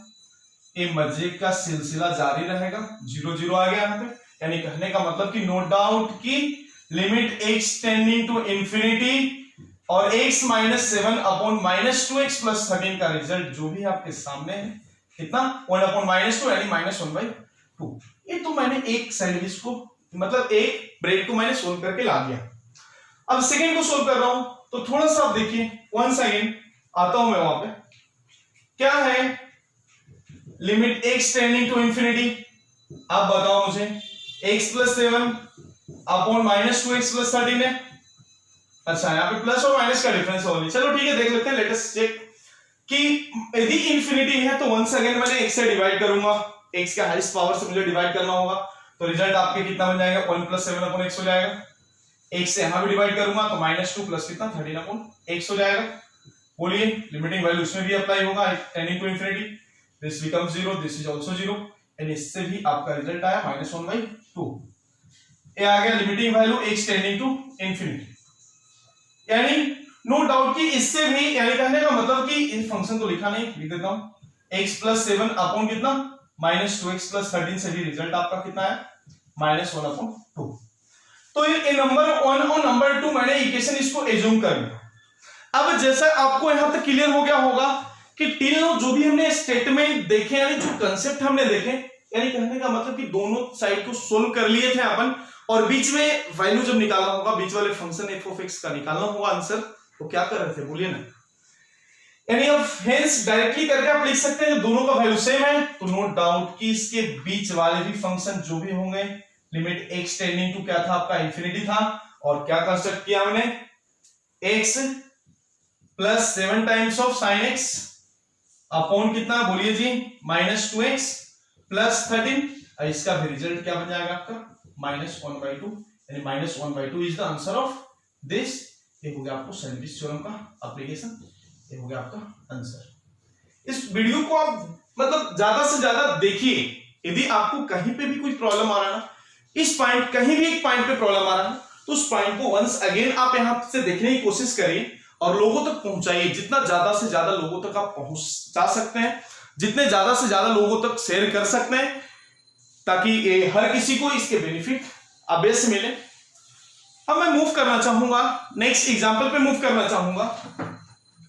ये मजे का सिलसिला जारी रहेगा। 0 0 आ गया यहाँ पे, यानी कहने का मतलब कि नो डाउट कि limit x tending to infinity और x - 7/-2x + 13 का रिजल्ट जो भी आपके सामने है कितना, 1/-2 यानी -1/2। ये तो मैंने एक सैंडविच को, मतलब एक ब्रेड को मैंने सोल्व करके ला दिया। अब सेकंड को सोल्व कर रहा हूं तो थोड़ा सा आप देखिए, वंस अगेन आता हूं मैं वहां पे, क्या है limit x tending to infinity. अब बताओ मुझे, x + 7/-2x + 13 है। अच्छा, यहाँ पे प्लस और माइनस का डिफरेंस होगा। चलो ठीक है, देख लेते हैं, लेट अस चेक कि यदि इंफिनिटी है तो वंस अगेन मैंने x से डिवाइड करूंगा, x का हाईएस्ट पावर से मुझे डिवाइड करना होगा, तो रिजल्ट आपके कितना बन जाएगा, 1 + 7/x हो जाएगा। एक से यहां भी डिवाइड करूंगा तो -2 प्लस कितना 13/x हो जाएगा। बोलिए लिमिटिंग वैल्यू इसमें भी अप्लाई होगा, tending to infinity, this becomes 0, this is also 0 and इससे भी आपका रिजल्ट आया -1/2। ये आ गया limiting value x tending to infinity. यानी नो डाउट कि इससे भी, यानी कहने का मतलब कि इस फंक्शन तो लिखा नहीं, लिख देता हूं x + 7 अपॉन कितना -2x + 13 से भी रिजल्ट आपका कितना है -1/2। तो ये नंबर 1 और नंबर 2 मैंने इक्वेशन इसको एज्यूम कर लिया। अब जैसा आपको यहां तक क्लियर हो गया होगा कि टिल नो जो भी हमने स्टेटमेंट देखे, यानी जो कंसेप्ट हमने देखे, यानी कहने का मतलब कि दोनों साइड को सोल्व कर लिए थे अपन, और बीच में वैल्यू जब निकालना होगा, बीच वाले फंक्शन f(x) का निकालना होगा आंसर, तो क्या कर रहे थे बोलिए ना। यानी अब हेंस डायरेक्टली करके आप लिख सकते हैं दोनों का वैल्यू सेम है, तो नो डाउट कि इसके बीच वाले भी फंक्शन जो भी होंगे, लिमिट x टेंडिंग टू क्या था आपका इंफिनिटी था, और क्या कंस्ट्रक्ट किया हमने x + 7 times of sin x upon कितना बोलिए जी -2x + 13, और इसका भी रिजल्ट क्या बन जाएगा आपका -1/2, यानी -1/2 is the answer of this. ये हो गया आपको सैंडविच थ्योरम का एप्लीकेशन, ये हो गया आपका आंसर। इस वीडियो को आप मतलब ज्यादा से ज्यादा देखिए, यदि आपको कहीं पे भी कोई प्रॉब्लम आ रहा है ना, इस पॉइंट कहीं भी एक पॉइंट पे प्रॉब्लम आ रहा है, तो उस पॉइंट को वंस अगेन आप यहां से देखने की कोशिश करिए और लोगों तक पहुंचाइए। जितना ज्यादा से ज्यादा लोगों तक आप पहुंचा सकते हैं, जितने ज्यादा से ज्यादा लोगों तक शेयर कर सकते हैं, ताकि ये हर किसी को इसके बेनिफिट अवश्य मिले। अब मैं मूव करना चाहूंगा नेक्स्ट एग्जांपल पे, मूव करना चाहूंगा।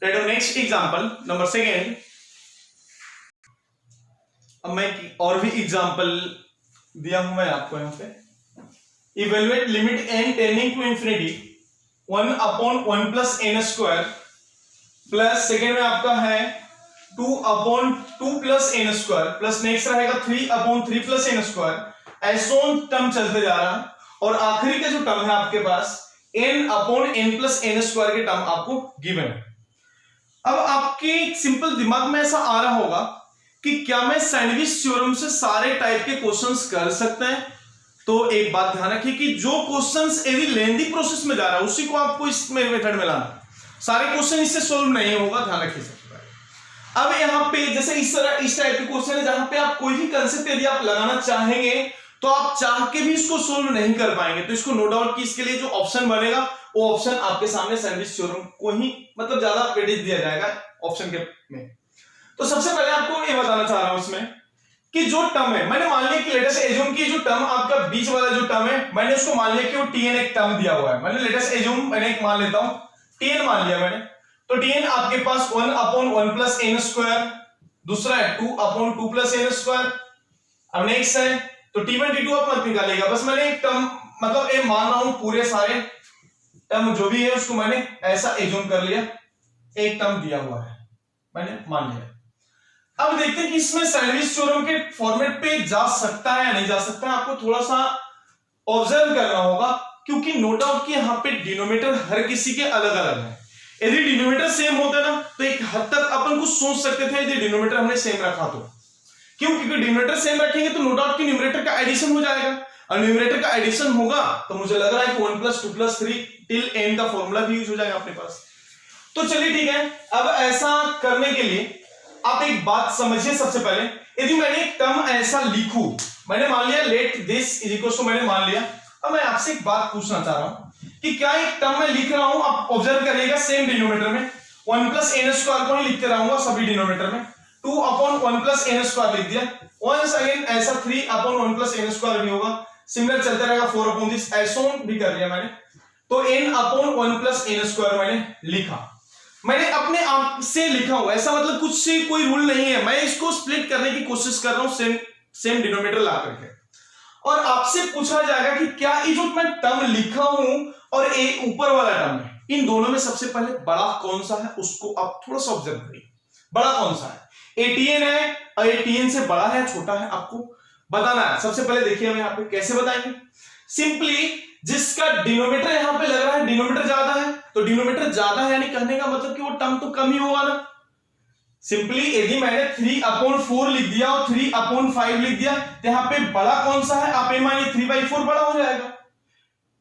Next example number 2। अब मैं और भी एग्जांपल दिया हूं मैं आपको यहां पे। Evaluate limit n tending to infinity 1/1 + n² plus second में आपका है 2/2 + n² प्लस नेक्स्ट रहेगा 3/3 + n²। ऐसो टर्म चलते जा रहा है, और आखिरी का जो टर्म है आपके पास n/n + n² के टर्म आपको गिवन है। अब आपके सिंपल दिमाग में ऐसा आ रहा होगा कि क्या मैं सैंडविच थ्योरम से सारे टाइप के क्वेश्चंस कर सकते हैं? तो एक बात ध्यान रखिए कि जो क्वेश्चंस यदि लेंदी प्रोसेस में जा रहा है उसी को आपको इस मेथड में लाना, सारे क्वेश्चन इससे सोल्व नहीं होगा, ध्यान रखिए। अब यहाँ पे जैसे इस तरह इस टाइप के क्वेश्चन है जहां पे आप कोई भी कंसेप्ट यदि आप लगाना चाहेंगे तो आप चाह के भी इसको सोल्व नहीं कर पाएंगे, तो इसको नो डाउट कि इसके लिए जो ऑप्शन बनेगा वो ऑप्शन आपके सामने सैंडविच थ्योरम को ही मतलब ज्यादा वेटेज दिया जाएगा ऑप्शन के में। तो सबसे पहले आपको ये बताना चाह रहा हूं इसमें कि जो टर्म है, मैंने मान लिया कि लेटेस्ट एज्यूम की जो टर्म आपका बीच वाला जो टर्म है, मैंने उसको मान लिया कि वो tn एक टर्म दिया हुआ है। मैंने लेटेस्ट एज्यूम मैंने एक मान लेता हूं tn मान लिया मैंने, तो tn आपके पास 1/1 + n², दूसरा है 2/2 + n²। अब नेक्स्ट है तो t1 t2 आप मत निकालिएगा, बस मैंने एक टर्म मतलब ये मान रहा हूं, पूरे सारे टर्म जो भी है उसको मैंने ऐसा एज्यूम कर लिया, एक टर्म दिया हुआ है मैंने मान लिया। अब देखते हैं कि इसमें सैंडविच थ्योरम के फॉर्मेट पे जा सकता है या नहीं जा सकता है, आपको थोड़ा सा ऑब्जर्व करना होगा, क्योंकि नो डाउट कि यहाँ पे डिनोमिनेटर हर किसी के अलग अलग है। यदि डिनोमिनेटर सेम होता ना तो एक हद तक अपन कुछ सोच सकते थे, यदि डिनोमिनेटर हमने सेम रखा तो। क्यों? क्योंकि डिनोमिनेटर सेम रखेंगे तो नो डाउट कि न्यूमरेटर का एडिशन हो जाएगा, और न्यूमरेटर का एडिशन होगा तो मुझे लग रहा है कि 1 + 2 + 3 टिल n का फॉर्मूला भी यूज हो जाएगा अपने पास। तो चलिए ठीक है, अब ऐसा करने के लिए आप एक बात समझिए। सबसे पहले यदि मैंने एक टर्म ऐसा लिखूं, मैंने मान लिया let this is equal to, मैंने मान लिया। अब मैं आपसे एक बात पूछना चाह रहा हूं कि क्या एक टर्म मैं लिख रहा हूं, आप ऑब्जर्व करिएगा सेम डिनोमिनेटर में 1 + n² को ही लिखते रहूंगा सभी डिनोमिनेटर में, 2/1 + n² लिख दिया। वंस अगेन ऐसा 3/1 + n² भी होगा, सिमिलर चलता रहेगा 4/, दिस ऐसो भी कर लिया मैंने, तो n/1 + n² मैंने लिखा। मैंने अपने आप से लिखा हुआ, ऐसा मतलब कुछ से कोई रूल नहीं है, मैं इसको स्प्लिट करने की कोशिश कर रहा हूं सेम डिनोमिनेटर ला करके। और आपसे पूछा जाएगा कि क्या ये जो मैं टर्म लिखा हूं और ये ऊपर वाला टर्म है, इन दोनों में सबसे पहले बड़ा कौन सा है, उसको आप थोड़ा सा ऑब्जर्व करिए। बड़ा कौन सा है? एटीएन है, और एटीएन से बड़ा है छोटा है, आपको बताना है। सबसे पहले देखिए हम यहाँ पे कैसे बताएंगे। सिंपली जिसका डिनोमिनेटर यहां पे लग रहा है डिनोमिनेटर ज्यादा है, तो डिनोमिनेटर ज्यादा है यानी कहने का मतलब कि वो टर्म तो कम ही होगा ना। सिंपली यदि मैंने 3/4 लिख दिया और 3/5 लिख दिया, तो यहां पे बड़ा कौन सा है, आप ये मानिए 3/4 बड़ा हो जाएगा।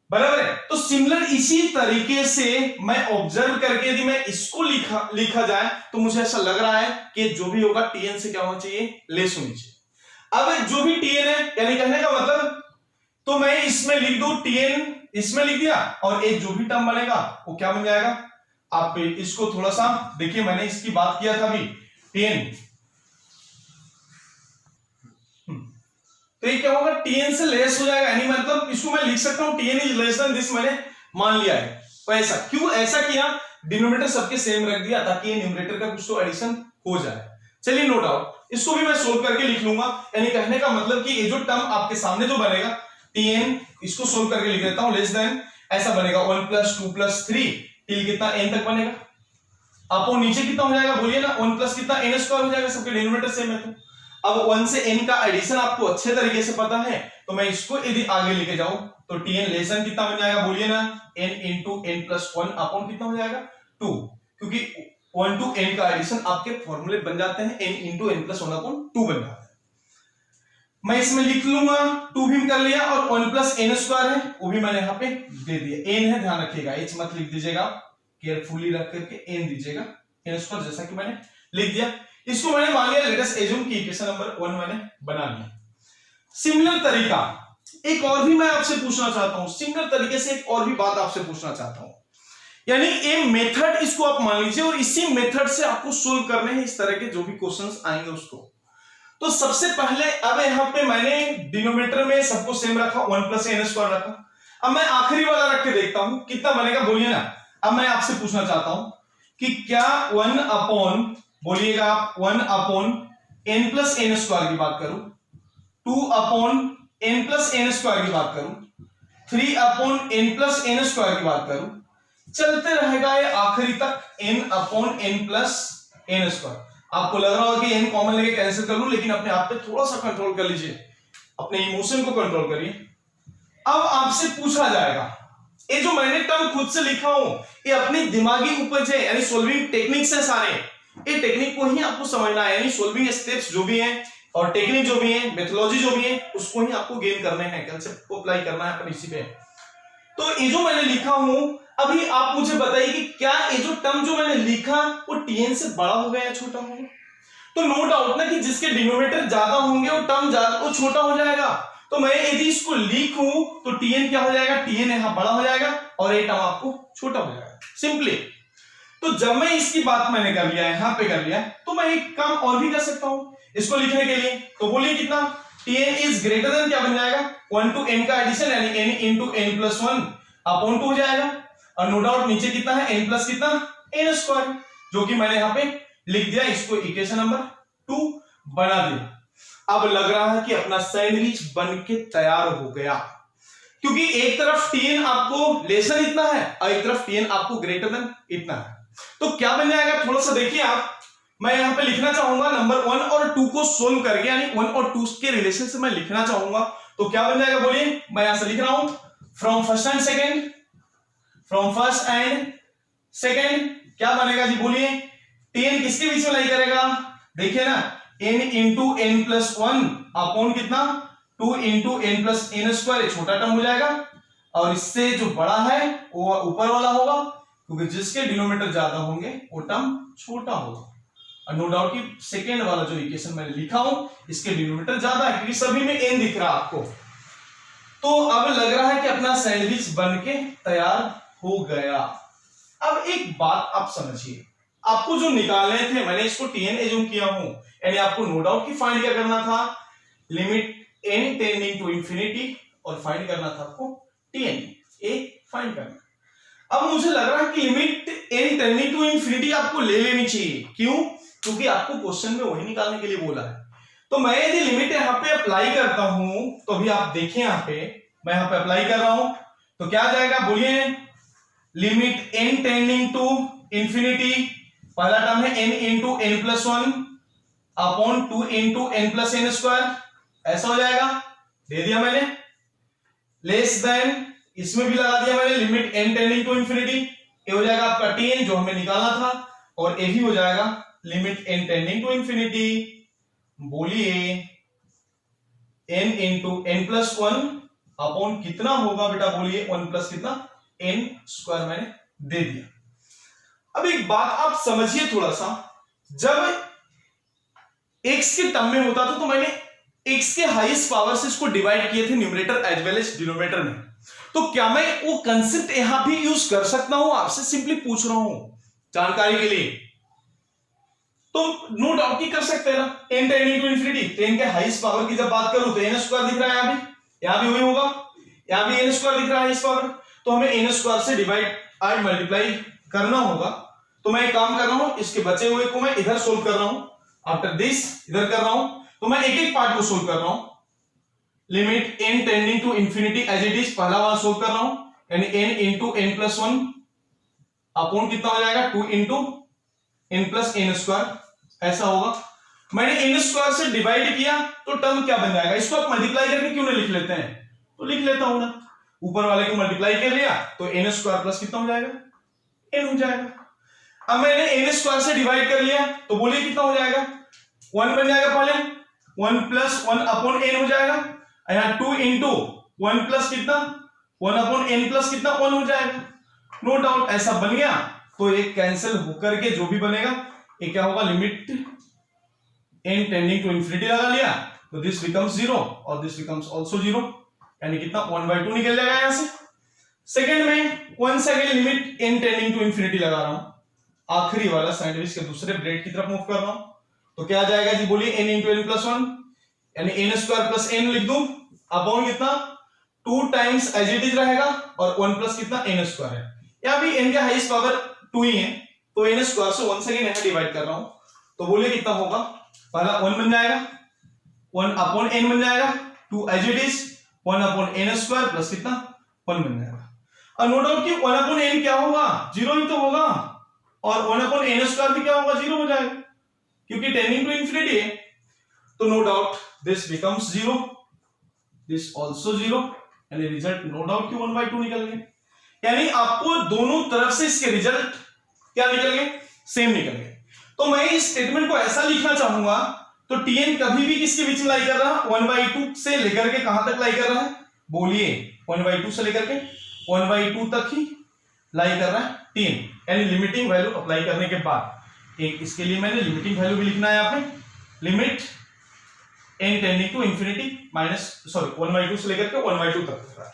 बराबर है। तो सिमिलर इसी तरीके से मैं ऑब्जर्व करके यदि मैं इसको लिखा जाए तो मुझे ऐसा लग रहा है कि जो भी होगा टीएन से क्या होना चाहिए, लेस होनी चाहिए। अब जो भी टीएन है यानी कहने का मतलब, तो मैं इसमें लिख दूं टीएन, इसमें लिख दिया, और एक जो भी टर्म बनेगा वो क्या बन जाएगा। आप इसको थोड़ा सा देखिए, मैंने इसकी बात किया था अभी टीएन, तो ये क्या होगा, टीएन से लेस हो जाएगा, यानी मतलब इसको मैं लिख सकता हूं TN is less than this, मैंने मान लिया है। तो ऐसा क्यों ऐसा किया, डिनोमिनेटर सबके सेम रख दिया ताकि ये न्यूमरेटर का कुछ तो एडिशन हो जाए। चलिए नो डाउट, इसको भी मैं सोल्व करके लिख लूंगा, यानी कहने का मतलब कि ये जो टर्म आपके सामने जो बनेगा टीएन, इसको सोल्व करके लिख देता हूं, लेस देन ऐसा बनेगा 1 + 2 + 3 टिल कितना n तक बनेगा। आपको नीचे कितना हो जाएगा बोलिए ना, 1 प्लस कितना n² हो जाएगा, सबके डिनोमिनेटर सेम है। तो अब 1 से n का एडिशन आपको अच्छे तरीके से पता है, तो मैं इसको यदि आगे लेके जाऊं तो tn लेस देन कितना बन जाएगा बोलिए ना, n × n + 1 अपॉन कितना हो जाएगा 2, क्योंकि 1 to n का एडिशन आपके फॉर्मूले बन जाते हैं n × n + 1 अपॉन 2 बन जाता है। मैं इसमें लिख लूंगा 2 भी कर लिया, और 1 + n² है वो भी मैंने यहां पे दे दिया, n है ध्यान रखिएगा, h मत लिख दीजिएगा, केयरफुली रख करके n दीजिएगा, n² जैसा कि मैंने लिख दिया। इसको मैंने मान लिया, लेट अस एज्यूम कि इक्वेशन नंबर 1 मैंने बना लिया। सिमिलर तरीका एक और भी मैं आपसे पूछना चाहता हूं, सिमिलर तरीके से एक और भी बात आपसे पूछना चाहता हूं, यानी ए मेथड इसको आप मान लीजिए और इसी मेथड से आपको सोल्व करने हैं इस तरह के जो भी क्वेश्चंस आएंगे उसको। तो सबसे पहले अब यहां पे मैंने डिनोमिनेटर में सबको सेम रखा, 1 + n² रखा। अब मैं आखिरी वाला रख के देखता हूं कितना बनेगा बोलिए ना। अब मैं आपसे पूछना चाहता हूं कि क्या 1 अपॉन, बोलिएगा आप 1 अपॉन n + n² की बात करूं, 2 अपॉन n + n² की बात करूं, 3 अपॉन n + n² की बात करूं, चलते रहेगा ये आखिरी तक n अपॉन n + n²। आपको लग रहा होगा कि n कॉमन लेके कैंसिल कर लूं, लेकिन अपने आप पे थोड़ा सा कंट्रोल कर लीजिए, अपने इमोशन को कंट्रोल करिए। अब आपसे पूछा जाएगा, ये जो मैंने टर्म खुद से लिखा हूं ये अपनी दिमागी उपज है, यानी सोल्विंग टेक्निक्स है सारे, ये टेक्निक को ही आपको समझना है, यानी सोल्विंग स्टेप्स जो भी हैं और टेक्निक जो भी है, मेथोलॉजी जो भी है, उसको ही आपको गेन करने हैं, कांसेप्ट को अप्लाई करना है अपन इसी पे। तो ये जो मैंने लिखा हूं, अभी आप मुझे बताइए कि क्या ये जो टर्म जो मैंने लिखा वो टीएन से बड़ा हो गया या छोटा हो गया। तो नो डाउट ना कि जिसके डिनोमिनेटर ज्यादा होंगे वो टर्म ज्यादा वो छोटा हो जाएगा। तो मैं यदि इसको लिखूं तो टीएन क्या हो जाएगा, टीएन यहां बड़ा हो जाएगा और ये टर्म आपको छोटा हो जाएगा सिंपली। तो जब मैं इसकी बात मैंने कर लिया, यहां पे कर लिया, तो मैं एक काम और भी कर सकता हूं इसको लिखने के लिए। तो बोलिए कितना, tn इज ग्रेटर देन क्या बन जाएगा, 1 to n का एडिशन यानी n × n + 1 अपॉन 2 हो जाएगा, और नो डाउट नीचे कितना है n प्लस कितना n², जो कि मैंने यहां पे लिख दिया, इसको इक्वेशन नंबर 2 बना दिया। अब लग रहा है कि अपना सैंडविच बन के तैयार हो गया, क्योंकि एक तरफ tn आपको लेसन इतना है और एक तरफ tn आपको ग्रेटर देन इतना है। तो क्या बन जाएगा थोड़ा सा देखिए आप, मैं यहां पे लिखना चाहूंगा नंबर 1 और 2 को सोल्व करके, यानी 1 और 2 के रिलेशन से मैं लिखना चाहूंगा। तो क्या बन जाएगा बोलिए, मैं यहां से लिख रहा हूं फ्रॉम फर्स्ट एंड सेकेंड क्या बनेगा जी बोलिए, tn किसके बीच में लाई करेगा, देखिए ना n × n + 1 अपॉन कितना 2 × n + n², छोटा टर्म हो जाएगा, और इससे जो बड़ा है वो ऊपर वाला होगा, क्योंकि जिसके डिनोमिनेटर ज्यादा होंगे वो टर्म छोटा होगा। और नो डाउट कि सेकेंड वाला जो इक्वेशन मैंने लिखा हूं इसके डिनोमिनेटर ज्यादा है, क्योंकि सभी में n दिख रहा है आपको। तो अब लग रहा है कि अपना सैंडविच बन के तैयार हो गया। अब एक बात आप समझिए, आपको जो निकालने थे मैंने इसको tn एज्यूम किया हूं, यानी आपको नो डाउट कि फाइंड क्या करना था, limit n tending to infinity, और फाइंड करना था आपको tn, ए फाइंड करना। अब मुझे लग रहा है कि limit n tending to infinity आपको ले लेनी चाहिए, क्यों, क्योंकि आपको क्वेश्चन में वही निकालने के लिए बोला है। तो मैं यदि लिमिट यहां पे अप्लाई करता हूं, तो अभी आप देखिए यहां पे मैं यहां पे अप्लाई कर रहा हूं, तो क्या आ जाएगा बोलिए, limit n tending to infinity, पहला टर्म है n × n + 1 upon 2 × n + n², ऐसा हो जाएगा, दे दिया मैंने, लेस देन इसमें भी लगा दिया मैंने limit n tending to infinity, ये हो जाएगा आपका tn जो हमें निकालना था, और ये भी हो जाएगा limit n tending to infinity, बोलिए n × n + 1 अपॉन कितना होगा बेटा बोलिए, 1 प्लस कितना n स्क्वायर मैंने दे दिया। अब एक बात आप समझिए थोड़ा सा, जब x के टर्म में होता था तो मैंने x के हाईएस्ट पावर से इसको डिवाइड किए थे numerator as well as denominator में, तो क्या मैं वो कंसेप्ट यहां भी यूज कर सकता हूं? आपसे सिंपली पूछ रहा हूं जानकारी के लिए। तो नो डाउट की कर सकते हैं ना, n tending to infinity, n के हाईएस्ट पावर की जब बात करूं तो n स्क्वायर दिख रहा है, यहां भी वही होगा, यहां भी n स्क्वायर दिख रहा है हाईएस्ट पावर, तो हमें n स्क्वायर से डिवाइड और मल्टीप्लाई करना होगा। तो मैं एक काम कर रहा हूं, इसके बचे हुए को मैं इधर सोल्व कर रहा हूं, आफ्टर दिस इधर कर रहा हूं, तो मैं एक एक पार्ट को सोल्व कर रहा हूं। Limit n tending to infinity as it is, पहला वाला सोल्व कर रहा हूं, यानी n into n plus 1 upon कितना हो जाएगा 2 into n plus n square, ऐसा होगा। मैंने n स्क्वायर से डिवाइड किया तो टर्म क्या बन जाएगा, इसको आप मल्टीप्लाई करके क्यों नहीं लिख लेते हैं, तो लिख लेता हूं ना, ऊपर वाले को मल्टीप्लाई कर लिया तो n स्क्वायर प्लस कितना हो जाएगा, n हो जाएगा। अब मैंने n स्क्वायर से डिवाइड कर लिया तो बोलिए कितना हो जाएगा, 1 बन जाएगा, पहले 1 प्लस 1 अपॉन n हो जाएगा, यहां 2 इंटू 1 प्लस कितना 1 अपॉन n प्लस कितना 1 हो जाएगा। नो डाउट ऐसा बन गया, तो एक कैंसिल होकर के जो भी बनेगा ये क्या होगा, limit n tending to infinity लगा लिया तो दिस बिकम्स 0 और दिस बिकम्स आल्सो 0, यानी कितना 1/2 निकल जाएगा यहां से। सेकंड में once again limit n tending to infinity लगा रहा हूं, आखिरी वाला सैंडविच के दूसरे ब्रेड की तरफ मूव कर रहा हूं, तो क्या आ जाएगा जी बोलिए, n इंटू n प्लस 1 यानी n स्क्वायर प्लस n लिख दूं, अपॉन कितना 2 टाइम्स एज इट इज रहेगा और 1 प्लस कितना n स्क्वायर है, या भी n का हाईएस्ट पावर 2 ही है, तो n स्क्वायर से वंस अगेन यहां डिवाइड कर रहा हूं, तो बोलिए कितना होगा, पहला 1 बन जाएगा, 1 अपॉन n बन जाएगा, 2 as it is 1 upon n square plus कितना 1 बन जाएगा। और नो डाउट कि 1 अपॉन n क्या होगा, 0 ही तो होगा, और 1 अपॉन n स्क्वायर भी क्या होगा, 0 हो जाएगा, क्योंकि टेंडिंग टू इंफिनिटी है, तो no doubt this becomes 0, this also 0, यानी रिजल्ट नो डाउट कि 1/2 निकल गए, यानी आपको दोनों तरफ से इसके रिजल्ट क्या निकल गए, सेम निकल गए। तो मैं इस स्टेटमेंट को ऐसा लिखना चाहूंगा, तो tn कभी भी किसके बीच में लाई कर रहा है, 1/2 से लेकर के कहां तक लाई कर रहा है, बोलिए 1/2 से लेकर के 1/2 तक ही लाई कर रहा है tn, यानी लिमिटिंग वैल्यू अप्लाई करने के बाद एक इसके लिए मैंने लिमिटिंग वैल्यू भी लिखना है यहाँ पे, limit n tending to infinity minus 1/2 से लेकर के 1/2 तक होगा।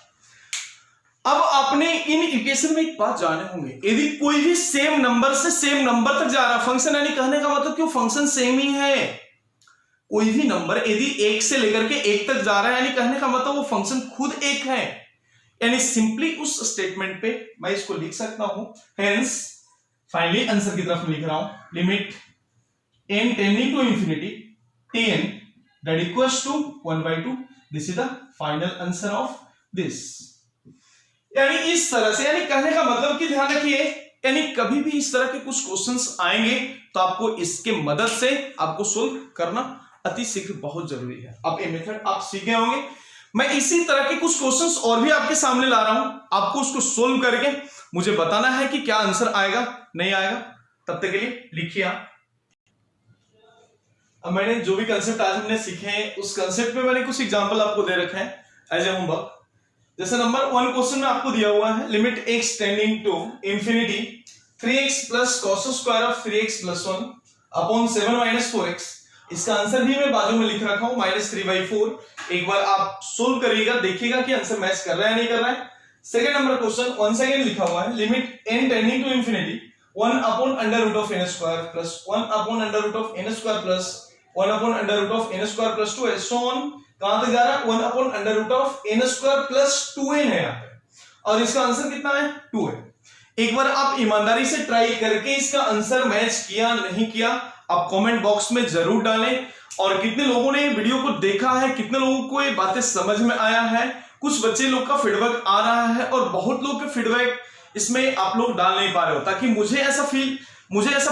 अब आपने इन इक्वेशन में एक बात जाने होंगे, यदि कोई भी सेम नंबर से सेम नंबर तक जा रहा है फंक्शन, यानी कहने का मतलब क्यों फंक्शन सेम ही है, कोई भी नंबर यदि 1 से लेकर के 1 तक जा रहा है, यानी कहने का मतलब वो फंक्शन खुद एक है, यानी सिंपली उस स्टेटमेंट पे मैं इसको लिख सकता हूं, हेंस फाइनली आंसर की तरफ लिख रहा हूं, limit n tending to infinity tn that equals to 1/2, this is the final answer of this. यानी इस तरह से, यानी कहने का मतलब कि ध्यान रखिए, यानी कभी भी इस तरह के कुछ क्वेश्चंस आएंगे तो आपको इसके मदद से आपको सोल्व करना अति शीघ्र बहुत जरूरी है। अब ये मेथड आप सीखे होंगे, मैं इसी तरह के कुछ क्वेश्चंस और भी आपके सामने ला रहा हूं, आपको उसको सोल्व करके मुझे बताना है कि क्या आंसर आएगा नहीं आएगा। तब तक के लिए लिखिए आप। अब मैंने जो भी कंसेप्ट आज हमने सीखे हैं उस कंसेप्ट में मैंने कुछ एग्जांपल आपको दे रखे हैं एज ए होमवर्क। जैसे नंबर 1 क्वेश्चन में आपको दिया हुआ है, limit x tending to infinity 3x plus cos square of 3x plus 1 upon 7 minus 4x। इसका आंसर भी मैं बाजू में लिख रखा हूं -3/4। एक बार आप सोल्व करिएगा, देखिएगा कि आंसर मैच कर रहा है नहीं कर रहा है। Second number question one second लिखा हुआ है, limit n tending to infinity 1 upon under root of n square plus 1 upon under root of n square plus 1 upon under root of n square plus 2 so on. कहां तक जा रहा है, 1 upon under root of n square plus 2n है यहाँ पे, और इसका आंसर कितना है 2 है। एक बार आप ईमानदारी से ट्राई करके इसका आंसर मैच किया नहीं किया आप कमेंट बॉक्स में जरूर डालें, और कितने लोगों ने वीडियो को देखा है, कितने लोगों को ये बातें समझ में आया है। कुछ बच्चे लोग का फीडबैक आ रहा है और बहुत लोग के फीडबैक इसमें आप लोग डाल नहीं पा रहे हो, ताकि मुझे ऐसा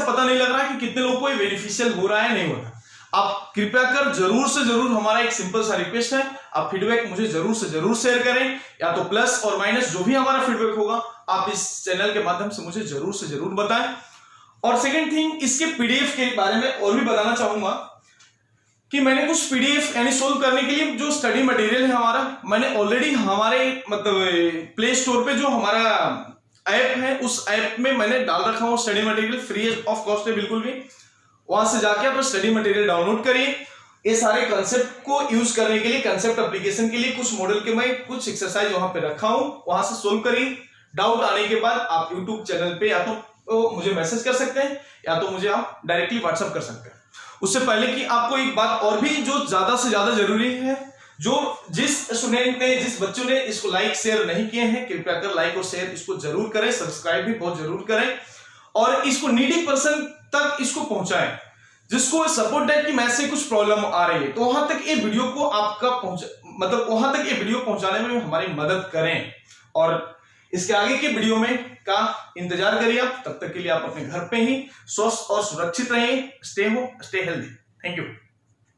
पता नहीं लग रहा है कि कितने लोगों को ये बेनिफिशियल हो रहा है नहीं हो रहा। आप कृपया कर जरूर से जरूर, हमारा एक सिंपल सा रिक्वेस्ट है, आप फीडबैक मुझे जरूर से जरूर शेयर करें, या तो प्लस और माइनस जो भी हमारा फीडबैक होगा आप इस चैनल के माध्यम से मुझे जरूर से जरूर बताएं। और सेकंड थिंग, इसके पीडीएफ के बारे में और भी बताना चाहूंगा। कि मैंने कुछ पीडीएफ यानी सोल्व करने के लिए जो स्टडी मटेरियल है हमारा, मैंने ऑलरेडी हमारे मतलब प्ले स्टोर पे जो हमारा ऐप है उस ऐप में मैंने डाल रखा हूँ study material, free of cost है बिल्कुल भी। वहां से जाके आप स्टडी मटेरियल डाउनलोड करिए। ये सारे कंसेप्ट को यूज करने के लिए, कंसेप्ट एप्लीकेशन के लिए कुछ मॉडल के मैं कुछ एक्सरसाइज वहां पे रखा हूं, वहां से सोल्व करिए। डाउट आने के बाद आप यूट्यूब चैनल पे या तो मुझे मैसेज कर सकते हैं या तो मुझे आप डायरेक्टली व्हाट्सएप कर सकते हैं। उससे पहले कि आपको एक बात और भी जो ज्यादा से ज्यादा जरूरी है, जो जिस स्टूडेंट ने, जिस बच्चों ने इसको लाइक शेयर नहीं किए हैं, कृपया कर लाइक और शेयर इसको जरूर करें, सब्सक्राइब भी बहुत जरूर करें और इसको नीडी पर्सन तक इसको पहुंचाएं जिसको सपोर्ट है कि मैथ से कुछ प्रॉब्लम आ रही है, तो वहां तक ये वीडियो को आपका वहां तक ये वीडियो पहुंचाने में हमारी मदद करें। और इसके आगे के वीडियो में का इंतजार करिए आप। तब तक के लिए आप अपने घर पे ही स्वस्थ और सुरक्षित रहें। Stay healthy. Thank you.